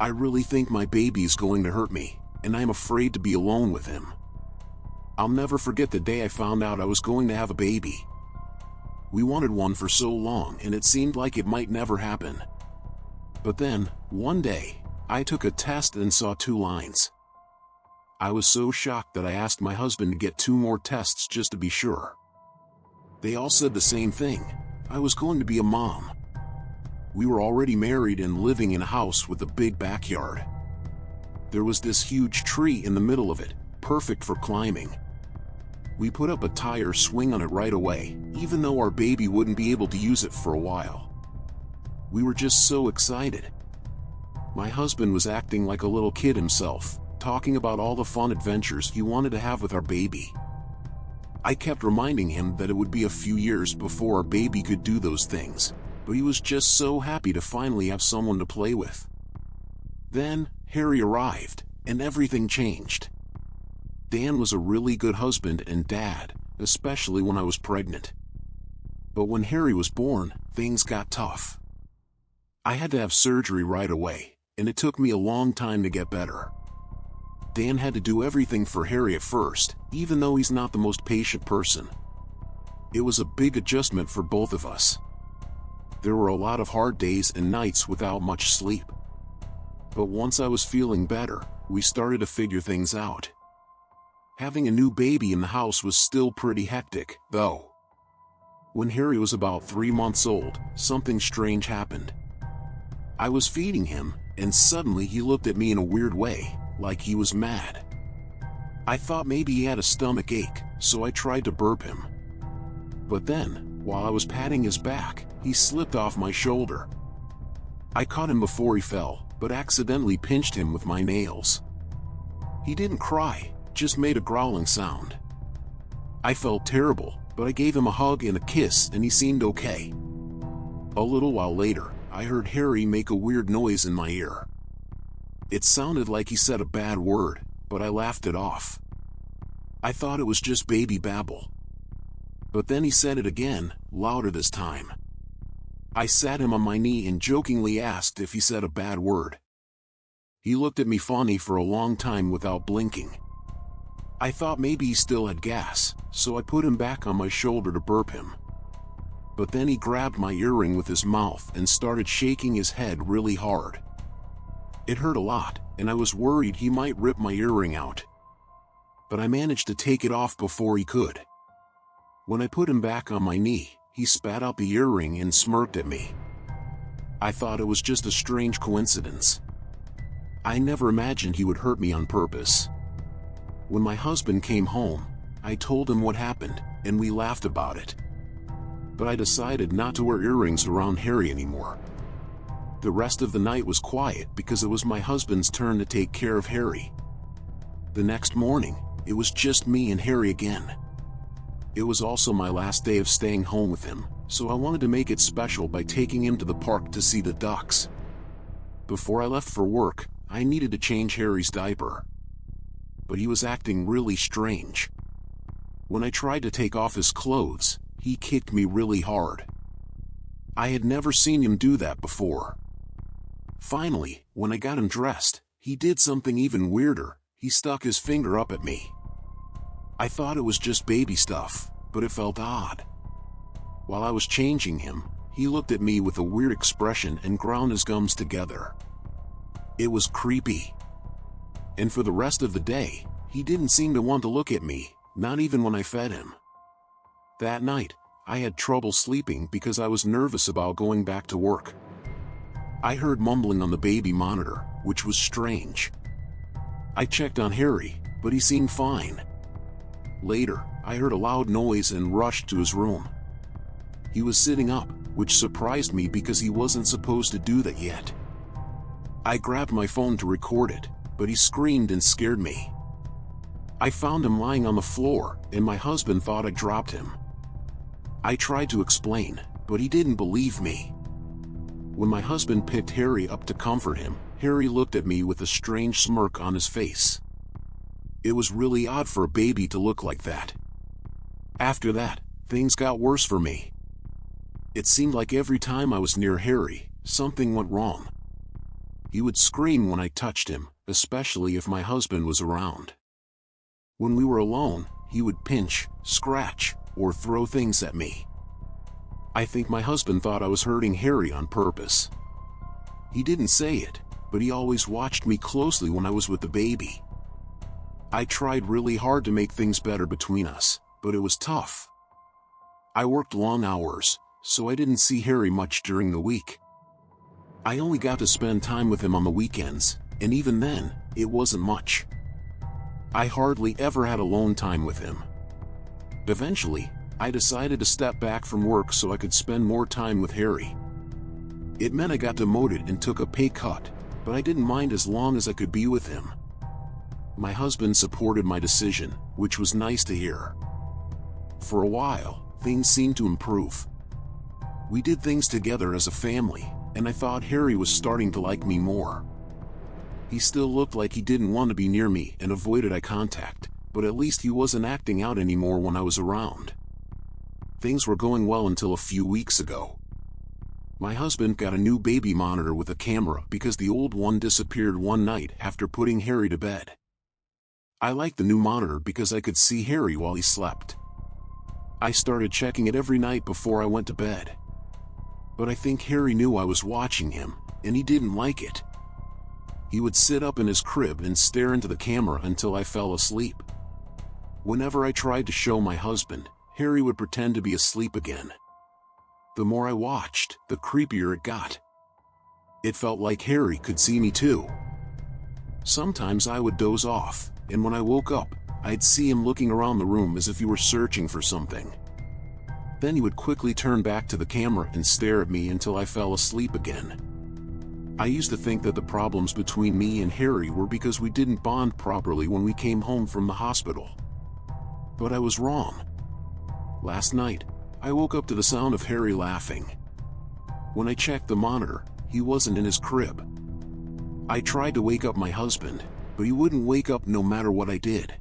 I really think my baby's going to hurt me, and I'm afraid to be alone with him. I'll never forget the day I found out I was going to have a baby. We wanted one for so long and it seemed like it might never happen. But then, one day, I took a test and saw 2 lines. I was so shocked that I asked my husband to get 2 more tests just to be sure. They all said the same thing: I was going to be a mom. We were already married and living in a house with a big backyard. There was this huge tree in the middle of it, perfect for climbing. We put up a tire swing on it right away, even though our baby wouldn't be able to use it for a while. We were just so excited. My husband was acting like a little kid himself, talking about all the fun adventures he wanted to have with our baby. I kept reminding him that it would be a few years before our baby could do those things, but he was just so happy to finally have someone to play with. Then, Harry arrived, and everything changed. Dan was a really good husband and dad, especially when I was pregnant. But when Harry was born, things got tough. I had to have surgery right away, and it took me a long time to get better. Dan had to do everything for Harry at first, even though he's not the most patient person. It was a big adjustment for both of us. There were a lot of hard days and nights without much sleep. But once I was feeling better, we started to figure things out. Having a new baby in the house was still pretty hectic, though. When Harry was about 3 months old, something strange happened. I was feeding him, and suddenly he looked at me in a weird way, like he was mad. I thought maybe he had a stomach ache, so I tried to burp him. But then, while I was patting his back, he slipped off my shoulder. I caught him before he fell, but accidentally pinched him with my nails. He didn't cry, just made a growling sound. I felt terrible, but I gave him a hug and a kiss and he seemed okay. A little while later, I heard Harry make a weird noise in my ear. It sounded like he said a bad word, but I laughed it off. I thought it was just baby babble. But then he said it again, louder this time. I sat him on my knee and jokingly asked if he said a bad word. He looked at me funny for a long time without blinking. I thought maybe he still had gas, so I put him back on my shoulder to burp him. But then he grabbed my earring with his mouth and started shaking his head really hard. It hurt a lot, and I was worried he might rip my earring out. But I managed to take it off before he could. When I put him back on my knee, he spat out the earring and smirked at me. I thought it was just a strange coincidence. I never imagined he would hurt me on purpose. When my husband came home, I told him what happened, and we laughed about it. But I decided not to wear earrings around Harry anymore. The rest of the night was quiet because it was my husband's turn to take care of Harry. The next morning, it was just me and Harry again. It was also my last day of staying home with him, so I wanted to make it special by taking him to the park to see the ducks. Before I left for work, I needed to change Harry's diaper. But he was acting really strange. When I tried to take off his clothes, he kicked me really hard. I had never seen him do that before. Finally, when I got him dressed, he did something even weirder. He stuck his finger up at me. I thought it was just baby stuff, but it felt odd. While I was changing him, he looked at me with a weird expression and ground his gums together. It was creepy. And for the rest of the day, he didn't seem to want to look at me, not even when I fed him. That night, I had trouble sleeping because I was nervous about going back to work. I heard mumbling on the baby monitor, which was strange. I checked on Harry, but he seemed fine. Later, I heard a loud noise and rushed to his room. He was sitting up, which surprised me because he wasn't supposed to do that yet. I grabbed my phone to record it, but he screamed and scared me. I found him lying on the floor, and my husband thought I dropped him. I tried to explain, but he didn't believe me. When my husband picked Harry up to comfort him, Harry looked at me with a strange smirk on his face. It was really odd for a baby to look like that. After that, things got worse for me. It seemed like every time I was near Harry, something went wrong. He would scream when I touched him, especially if my husband was around. When we were alone, he would pinch, scratch, or throw things at me. I think my husband thought I was hurting Harry on purpose. He didn't say it, but he always watched me closely when I was with the baby. I tried really hard to make things better between us, but it was tough. I worked long hours, so I didn't see Harry much during the week. I only got to spend time with him on the weekends, and even then, it wasn't much. I hardly ever had alone time with him. Eventually, I decided to step back from work so I could spend more time with Harry. It meant I got demoted and took a pay cut, but I didn't mind as long as I could be with him. My husband supported my decision, which was nice to hear. For a while, things seemed to improve. We did things together as a family, and I thought Harry was starting to like me more. He still looked like he didn't want to be near me and avoided eye contact, but at least he wasn't acting out anymore when I was around. Things were going well until a few weeks ago. My husband got a new baby monitor with a camera because the old one disappeared one night after putting Harry to bed. I liked the new monitor because I could see Harry while he slept. I started checking it every night before I went to bed. But I think Harry knew I was watching him, and he didn't like it. He would sit up in his crib and stare into the camera until I fell asleep. Whenever I tried to show my husband, Harry would pretend to be asleep again. The more I watched, the creepier it got. It felt like Harry could see me too. Sometimes I would doze off, and when I woke up, I'd see him looking around the room as if he were searching for something. Then he would quickly turn back to the camera and stare at me until I fell asleep again. I used to think that the problems between me and Harry were because we didn't bond properly when we came home from the hospital. But I was wrong. Last night, I woke up to the sound of Harry laughing. When I checked the monitor, he wasn't in his crib. I tried to wake up my husband, but he wouldn't wake up no matter what I did.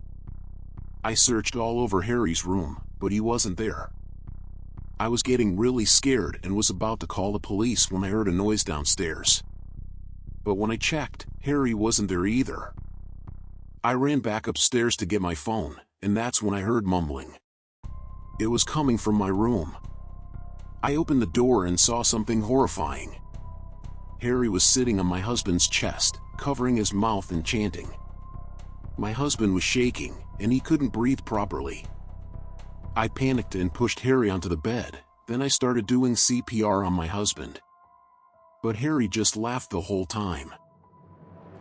I searched all over Harry's room, but he wasn't there. I was getting really scared and was about to call the police when I heard a noise downstairs. But when I checked, Harry wasn't there either. I ran back upstairs to get my phone, and that's when I heard mumbling. It was coming from my room. I opened the door and saw something horrifying. Harry was sitting on my husband's chest, covering his mouth and chanting. My husband was shaking, and he couldn't breathe properly. I panicked and pushed Harry onto the bed, then I started doing CPR on my husband. But Harry just laughed the whole time.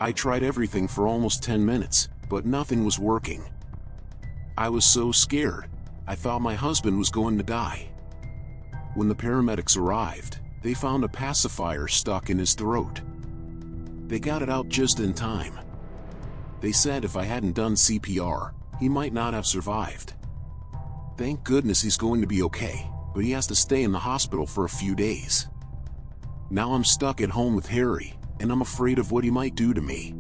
I tried everything for almost 10 minutes, but nothing was working. I was so scared, I thought my husband was going to die. When the paramedics arrived, they found a pacifier stuck in his throat. They got it out just in time. They said if I hadn't done CPR, he might not have survived. Thank goodness he's going to be okay, but he has to stay in the hospital for a few days. Now I'm stuck at home with Harry, and I'm afraid of what he might do to me.